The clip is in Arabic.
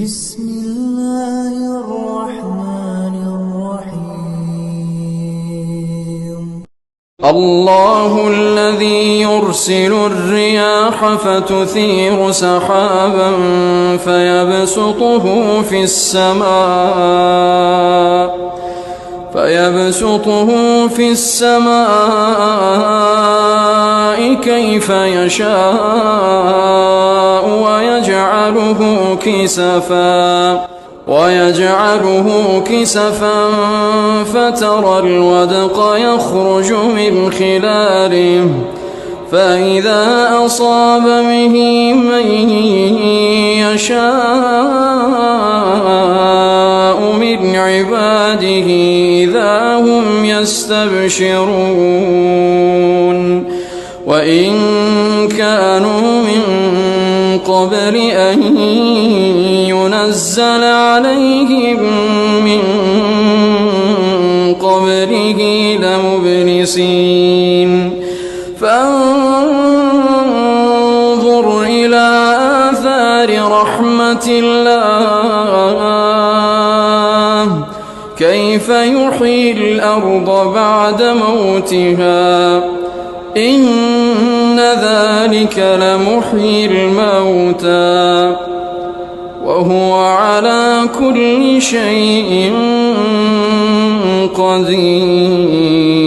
بسم الله الرحمن الرحيم الله الذي يرسل الرياح فتثير سحابا فيبسطه في السماء كيف يشاء ويجعله كسفا فترى الودق يخرج من خلاله فإذا أصاب به من يشاء من عباده إذا هم يستبشرون وإن كانوا من قبل أن ينزل عليهم من قبله لمبلسين فانظر إلى آثار رحمة الله كيف يحيي الأرض بعد موتها إن ذلك لمحيي الموتى وهو على كل شيء قدير.